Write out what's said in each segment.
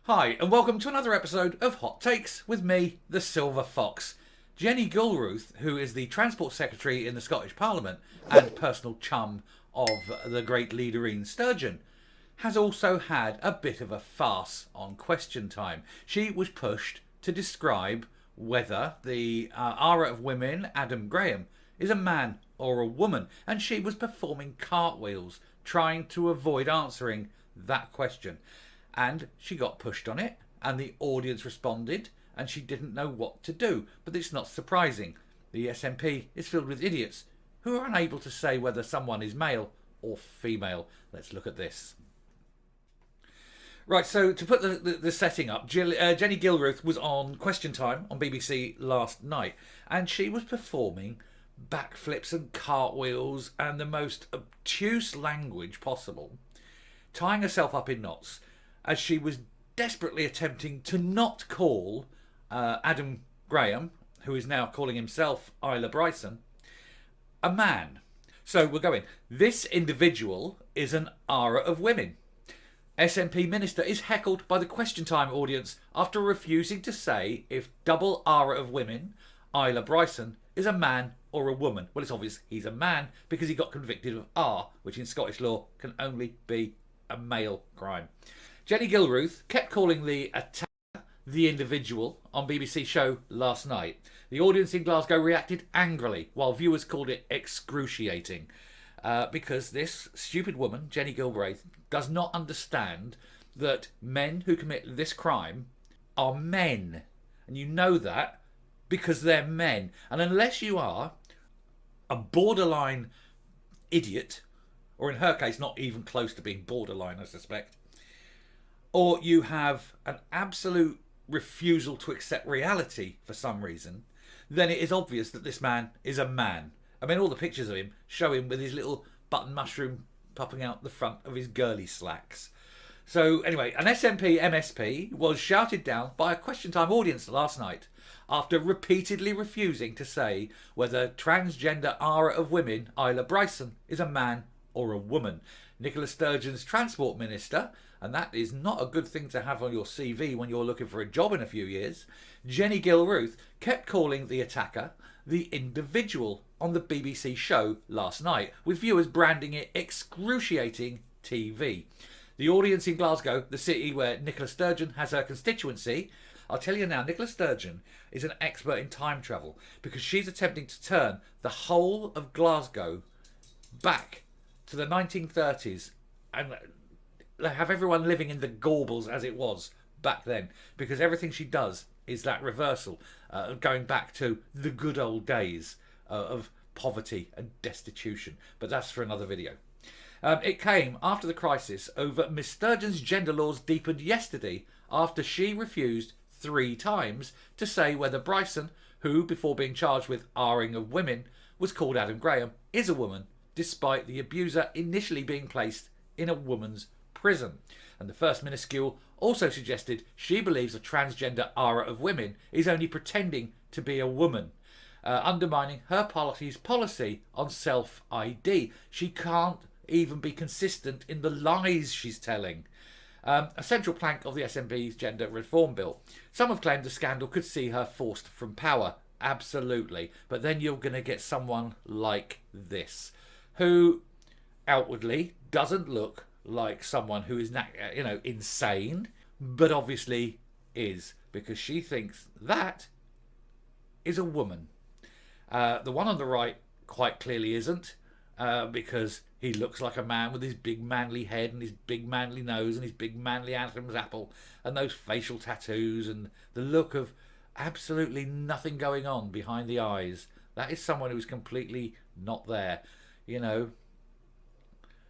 Hi, and welcome to another episode of Hot Takes with me, the Silver Fox. Jenny Gilruth, who is the Transport Secretary in the Scottish Parliament and personal chum of the great leader Ian Sturgeon, has also had a bit of a farce on Question Time. She was pushed to describe whether the Ara of Women, Adam Graham, is a man or a woman, and she was performing cartwheels trying to avoid answering that question. And she got pushed on it, and the audience responded, and she didn't know what to do. But it's not surprising. The SNP is filled with idiots who are unable to say whether someone is male or female. Let's look at this. Right, so to put the setting up, Jenny Gilruth was on Question Time on BBC last night, and she was performing backflips and cartwheels and the most obtuse language possible, tying herself up in knots, as she was desperately attempting to not call Adam Graham, who is now calling himself Isla Bryson, a man. So we're going, this individual is an Ara of Women. SNP minister is heckled by the Question Time audience after refusing to say if double Ara of Women, Isla Bryson, is a man or a woman. Well, it's obvious he's a man because he got convicted of R, which in Scottish law can only be a male crime. Jenny Gilruth kept calling the attacker the individual on BBC show last night. The audience in Glasgow reacted angrily, while viewers called it excruciating, because this stupid woman, Jenny Gilruth, does not understand that men who commit this crime are men. And you know that because they're men. And unless you are a borderline idiot, or in her case, not even close to being borderline, I suspect, or you have an absolute refusal to accept reality for some reason, then it is obvious that this man is a man. I mean, all the pictures of him show him with his little button mushroom popping out the front of his girly slacks. So anyway, an SNP MSP was shouted down by a Question Time audience last night after repeatedly refusing to say whether transgender Ara of Women, Isla Bryson, is a man or a woman. Nicola Sturgeon's Transport Minister, and that is not a good thing to have on your CV when you're looking for a job in a few years, Jenny Gilruth, kept calling the attacker the individual on the BBC show last night, with viewers branding it excruciating TV. The audience in Glasgow, the city where Nicola Sturgeon has her constituency, I'll tell you now, Nicola Sturgeon is an expert in time travel because she's attempting to turn the whole of Glasgow back to the 1930s and have everyone living in the gaubles as it was back then, because everything she does is that reversal, going back to the good old days of poverty and destitution. But that's for another video. It came after the crisis over Miss Sturgeon's gender laws deepened yesterday after she refused 3 times to say whether Bryson, who before being charged with R-ing of women was called Adam Graham, is a woman, despite the abuser initially being placed in a woman's prison. And the First Minuscule also suggested she believes a transgender Ara of Women is only pretending to be a woman, undermining her party's policy on self-ID. She can't even be consistent in the lies she's telling. A central plank of the SNP's gender reform bill. Some have claimed the scandal could see her forced from power. Absolutely. But then you're going to get someone like this, who outwardly doesn't look like someone who is, insane, but obviously is, because she thinks that is a woman. The one on the right quite clearly isn't, because he looks like a man with his big manly head and his big manly nose and his big manly Adam's apple and those facial tattoos and the look of absolutely nothing going on behind the eyes. That is someone who's completely not there. You know,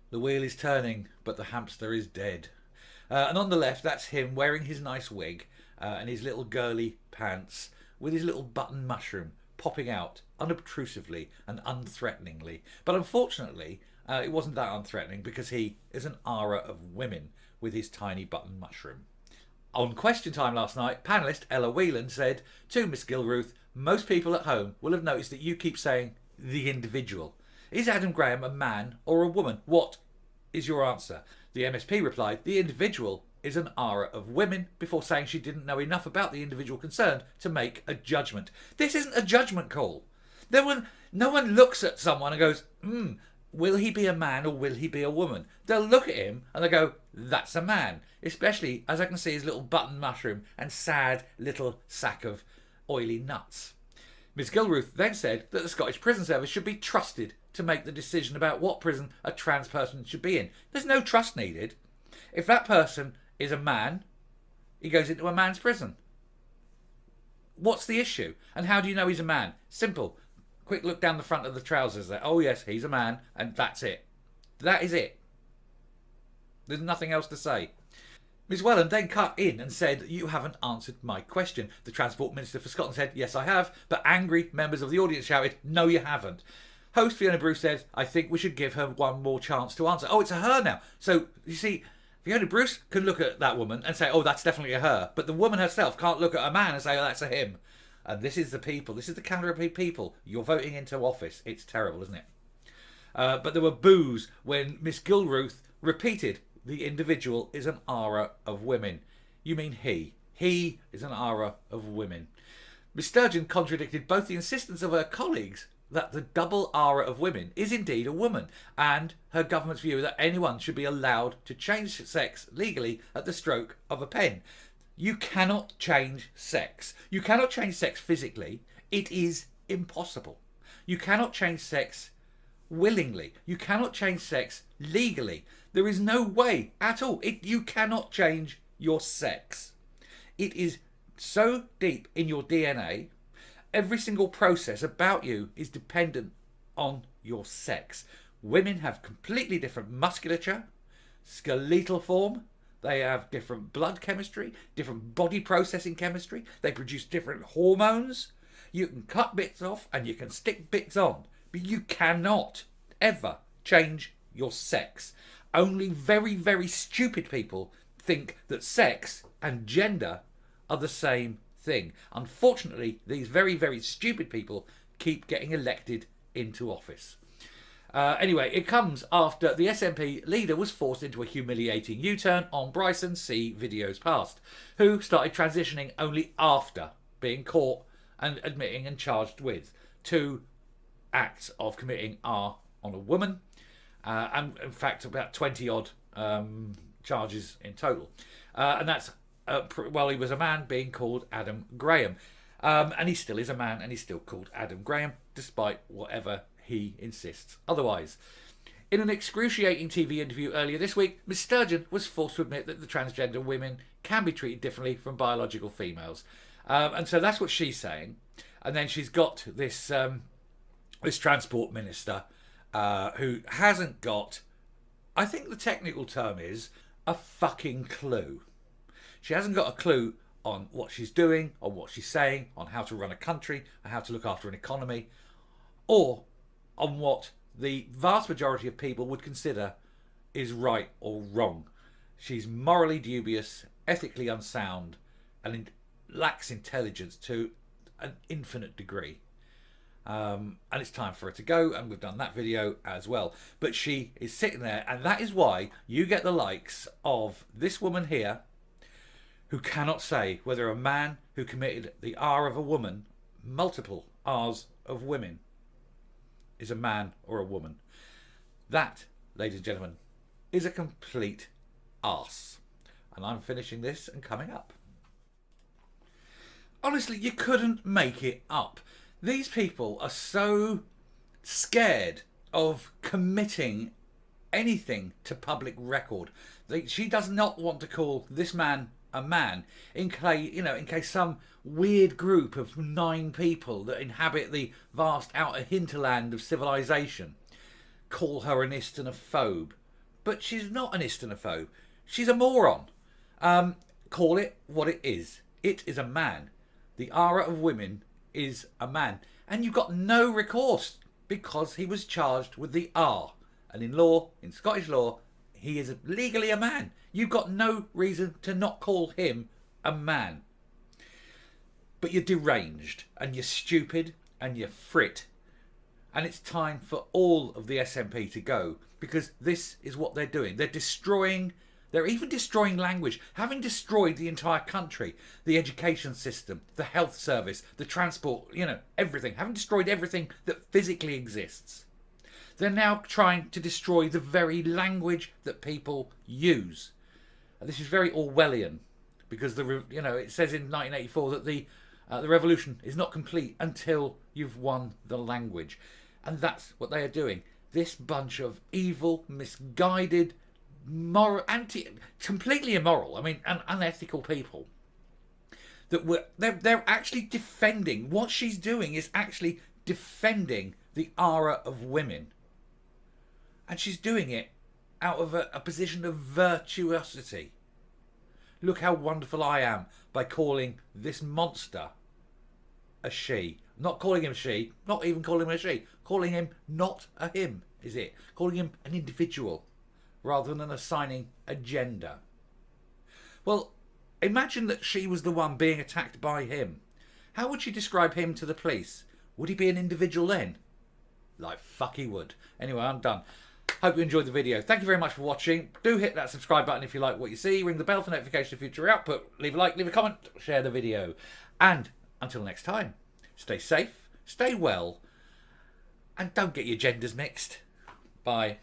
the wheel is turning, but the hamster is dead. And on the left, that's him wearing his nice wig and his little girly pants with his little button mushroom popping out unobtrusively and unthreateningly. But unfortunately, it wasn't that unthreatening because he is an Ara of Women with his tiny button mushroom. On Question Time last night, panellist Ella Whelan said to Miss Gilruth, most people at home will have noticed that you keep saying the individual. Is Adam Graham a man or a woman? What is your answer? The MSP replied, the individual is an aura of women before saying she didn't know enough about the individual concerned to make a judgment. This isn't a judgment call. No one looks at someone and goes, will he be a man or will he be a woman? They'll look at him and they go, that's a man. Especially as I can see his little button mushroom and sad little sack of oily nuts. Ms Gilruth then said that the Scottish Prison Service should be trusted to make the decision about what prison a trans person should be in. There's no trust needed. If that person is a man, he goes into a man's prison. What's the issue? And how do you know he's a man? Simple. Quick look down the front of the trousers there. Oh yes, he's a man, and that's it. That is it. There's nothing else to say. Ms Welland then cut in and said, you haven't answered my question. The Transport Minister for Scotland said, yes I have, but angry members of the audience shouted, no you haven't. Host Fiona Bruce said, I think we should give her one more chance to answer. Oh, it's a her now. So, you see, Fiona Bruce can look at that woman and say, oh, that's definitely a her. But the woman herself can't look at a man and say, oh, that's a him. And this is the people. This is the calibre of people you're voting into office. It's terrible, isn't it? But there were boos when Miss Gilruth repeated, the individual is an aura of women. You mean he. He is an aura of women. Miss Sturgeon contradicted both the insistence of her colleagues that the double aura of women is indeed a woman, and her government's view that anyone should be allowed to change sex legally at the stroke of a pen. You cannot change sex. You cannot change sex physically. It is impossible. You cannot change sex willingly. You cannot change sex legally. There is no way at all. You cannot change your sex. It is so deep in your DNA. Every single process about you is dependent on your sex. Women have completely different musculature, skeletal form. They have different blood chemistry, different body processing chemistry. They produce different hormones. You can cut bits off and you can stick bits on, but you cannot ever change your sex. Only very, very stupid people think that sex and gender are the same thing. Unfortunately, these very, very stupid people keep getting elected into office. Anyway, it comes after the SNP leader was forced into a humiliating U-turn on Bryson C. Videos Past, who started transitioning only after being caught and admitting and charged with 2 acts of committing R on a woman, and in fact about 20 odd charges in total. And that's while he was a man being called Adam Graham. And he still is a man and he's still called Adam Graham, despite whatever he insists otherwise. In an excruciating TV interview earlier this week, Ms Sturgeon was forced to admit that the transgender women can be treated differently from biological females. And so that's what she's saying. And then she's got this this Transport Minister who hasn't got, I think the technical term is, a fucking clue. She hasn't got a clue on what she's doing, on what she's saying, on how to run a country, on how to look after an economy, or on what the vast majority of people would consider is right or wrong. She's morally dubious, ethically unsound, and lacks intelligence to an infinite degree. And it's time for her to go, and we've done that video as well. But she is sitting there, and that is why you get the likes of this woman here, who cannot say whether a man who committed the R of a woman, multiple R's of women, is a man or a woman. That, ladies and gentlemen, is a complete arse. And I'm finishing this and coming up. Honestly, you couldn't make it up. These people are so scared of committing anything to public record. She does not want to call this man a man in case some weird group of 9 people that inhabit the vast outer hinterland of civilization call her an istonophobe. But she's not an istonophobe. She's a moron. Call it what it is. It is a man. The aura of women is a man. And you've got no recourse because he was charged with the R. And in law, in Scottish law, he is legally a man. You've got no reason to not call him a man. But you're deranged and you're stupid and you're frit. And it's time for all of the SNP to go, because this is what they're doing. They're destroying They're even destroying language, having destroyed the entire country, the education system, the health service, the transport, everything, having destroyed everything that physically exists. They're now trying to destroy the very language that people use. And this is very Orwellian, because it says in 1984 that the revolution is not complete until you've won the language. And that's what they are doing. This bunch of evil, misguided, completely immoral, and unethical people, they're actually defending. What she's doing is actually defending the aura of women. And she's doing it out of a position of virtuosity. Look how wonderful I am by calling this monster a she. Not calling him she, not even calling him a she. Calling him not a him, is it? Calling him an individual, rather than assigning a gender. Well, imagine that she was the one being attacked by him. How would she describe him to the police? Would he be an individual then? Like fuck he would. Anyway, I'm done. Hope you enjoyed the video. Thank you very much for watching. Do hit that subscribe button if you like what you see. Ring the bell for notification of future output. Leave a like, leave a comment, share the video. And until next time, stay safe, stay well, and don't get your genders mixed. Bye.